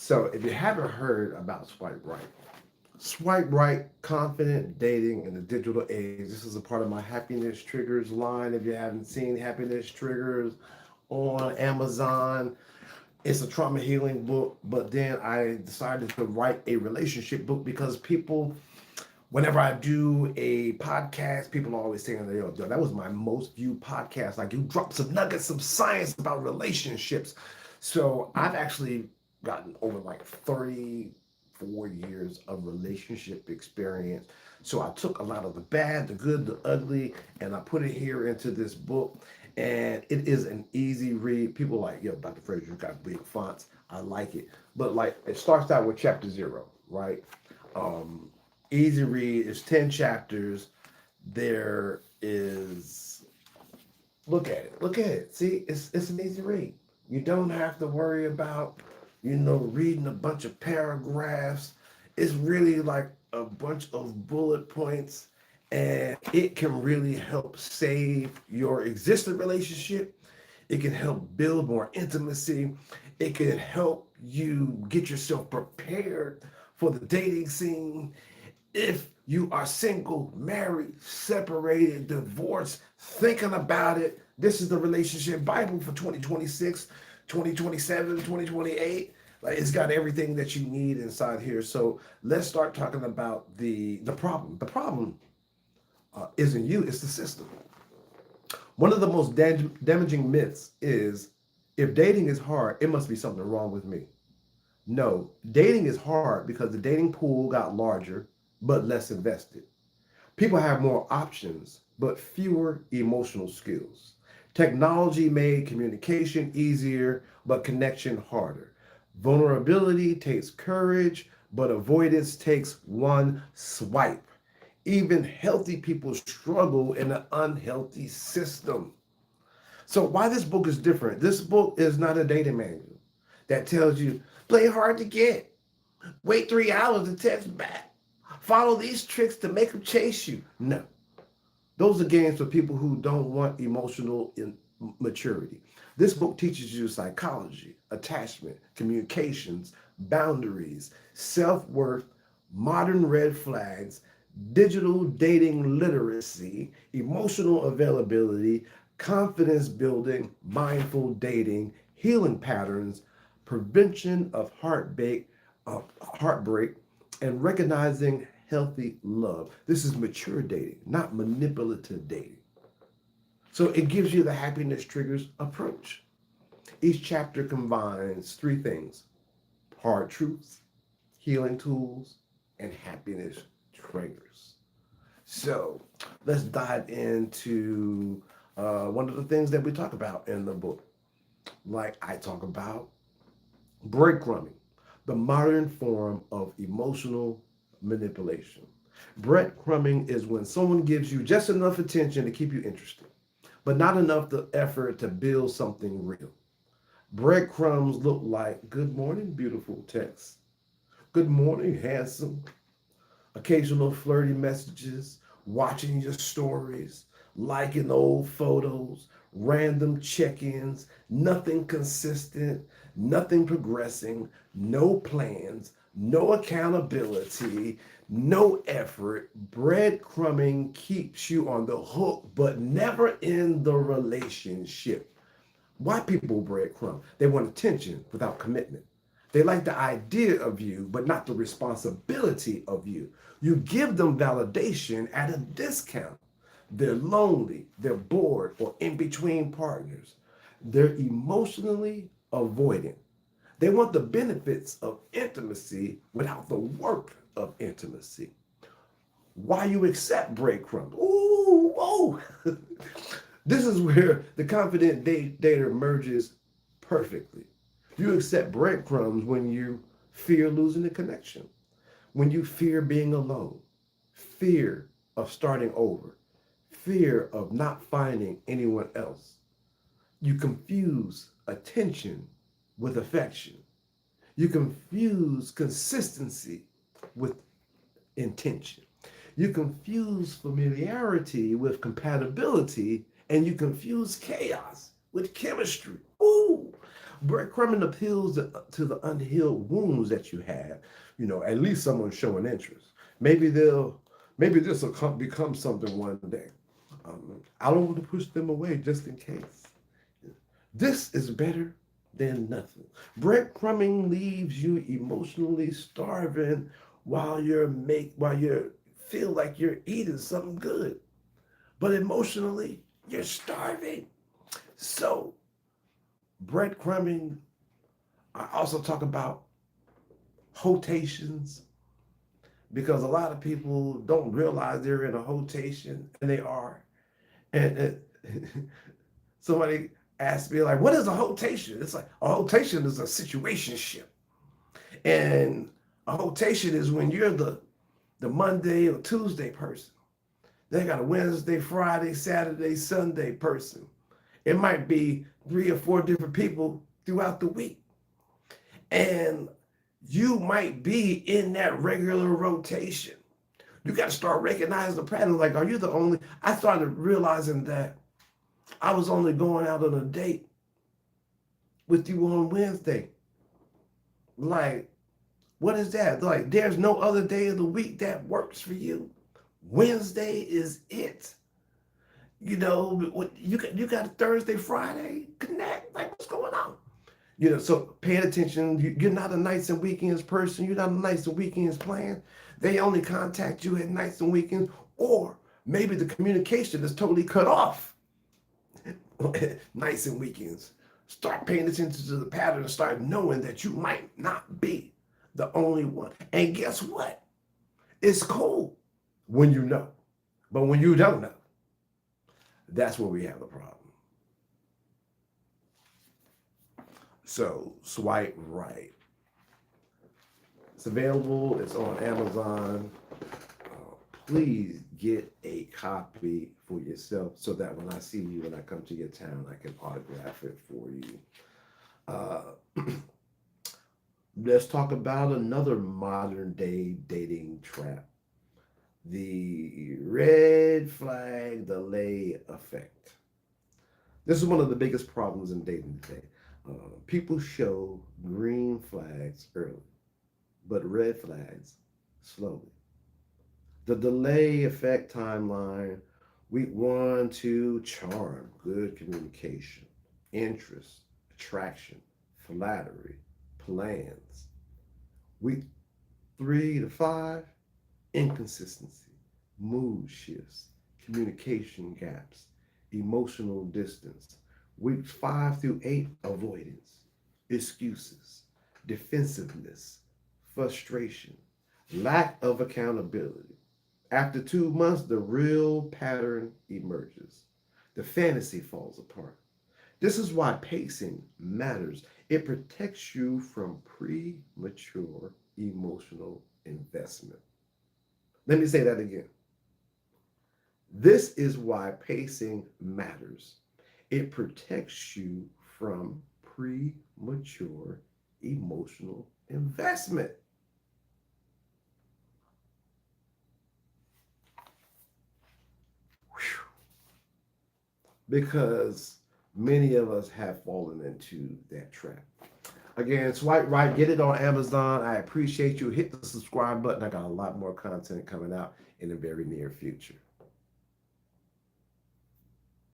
So if you haven't heard about Swipe Right, confident dating in the digital age. This is a part of my happiness triggers line. If you haven't seen happiness triggers on Amazon, it's a trauma healing book. But then I decided to write a relationship book because people, whenever I do a podcast, people are always saying, yo, that was my most viewed podcast. Like, you dropped some nuggets, some science about relationships. So I've actually gotten over like 34 years of relationship experience. So I took a lot of the bad, the good, the ugly, and I put it here into this book. And it is an easy read. People are like, yo, Dr. Frazier, you got big fonts. I like it. But like, it starts out with chapter 0, right? Um, Easy read. It's 10 chapters. There is, look at it. Look at it. See, it's an easy read. You don't have to worry about, reading a bunch of paragraphs. It's really like a bunch of bullet points, and it can really help save your existing relationship. It can help build more intimacy. It can help you get yourself prepared for the dating scene. If you are single, married, separated, divorced, thinking about it, this is the relationship Bible for 2026, 2027, 2028. Like, it's got everything that you need inside here. So let's start talking about the problem. The problem isn't you, it's the system. One of the most damaging myths is, if dating is hard, it must be something wrong with me. No, dating is hard because the dating pool got larger but less invested. People have more options but fewer emotional skills. Technology made communication easier but connection harder. Vulnerability takes courage, but avoidance takes one swipe. Even healthy people struggle in an unhealthy system. So why this book is different? This book is not a dating manual that tells you play hard to get, wait 3 hours to text back, follow these tricks to make them chase you. No, those are games for people who don't want emotional maturity. This book teaches you psychology, attachment, communications, boundaries, self-worth, modern red flags, digital dating literacy, emotional availability, confidence building, mindful dating, healing patterns, prevention of heartbreak, and recognizing healthy love. This is mature dating, not manipulative dating. So it gives you the happiness triggers approach. Each chapter combines three things: hard truths, healing tools, and happiness triggers. So let's dive into one of the things that we talk about in the book. Like, I talk about breadcrumbing, the modern form of emotional manipulation. Breadcrumbing is when someone gives you just enough attention to keep you interested, but not enough the effort to build something real. Breadcrumbs look like good morning, beautiful text, good morning, handsome, occasional flirty messages, watching your stories, liking old photos, random check ins, nothing consistent, nothing progressing, no plans, no accountability, no effort. Breadcrumbing keeps you on the hook, but never in the relationship. Why people breadcrumb? They want attention without commitment. They like the idea of you, but not the responsibility of you. You give them validation at a discount. They're lonely, they're bored, or in between partners. They're emotionally avoidant. They want the benefits of intimacy without the work of intimacy. Why you accept breadcrumbs? Ooh, oh. This is where the confident dater merges perfectly. You accept breadcrumbs when you fear losing the connection, when you fear being alone, fear of starting over, fear of not finding anyone else. You confuse attention with affection. You confuse consistency with intention. You confuse familiarity with compatibility, and you confuse chaos with chemistry. Ooh, Breadcrumbing appeals to the unhealed wounds that you have. At least someone's showing interest. Maybe this will become something one day. I don't want to push them away just in case. This is better than nothing. Breadcrumbing leaves you emotionally starving while you feel like you're eating something good, but emotionally you're starving. So breadcrumbing. I also talk about hotations because a lot of people don't realize they're in a hotation and they are. And somebody asked me like, "What is a hotation?" It's like a hotation is a situationship, and a hotation is when you're the Monday or Tuesday person. They got a Wednesday, Friday, Saturday, Sunday person. It might be 3 or 4 different people throughout the week. And you might be in that regular rotation. You got to start recognizing the pattern. Like, are you the only? I started realizing that I was only going out on a date with you on Wednesday. Like, what is that? Like, there's no other day of the week that works for you. Wednesday is it. You got a Thursday, Friday, connect. Like, what's going on? So paying attention. You're not a nights and weekends person. You're not a nights and weekends plan. They only contact you at nights and weekends, or maybe the communication is totally cut off. Nights and weekends. Start paying attention to the pattern and start knowing that you might not be the only one. And guess what? It's cool when you know. But when you don't know, that's where we have the problem. So swipe right. It's available. It's on Amazon. Please get a copy for yourself so that when I see you, when I come to your town, I can autograph it for you. Let's talk about another modern day dating trap: the red flag delay effect. This is one of the biggest problems in dating today. People show green flags early, but red flags slowly. The delay effect timeline: week 1, 2, charm, good communication, interest, attraction, flattery, plans. Week 3 to 5, inconsistency, mood shifts, communication gaps, emotional distance. Weeks 5 through 8, avoidance, excuses, defensiveness, frustration, lack of accountability. After 2 months, the real pattern emerges. The fantasy falls apart. This is why pacing matters. It protects you from premature emotional investment. Let me say that again. This is why pacing matters. It protects you from premature emotional investment. Whew. Because many of us have fallen into that trap. Again, swipe right, get it on Amazon. I appreciate you. Hit the subscribe button. I got a lot more content coming out in the very near future.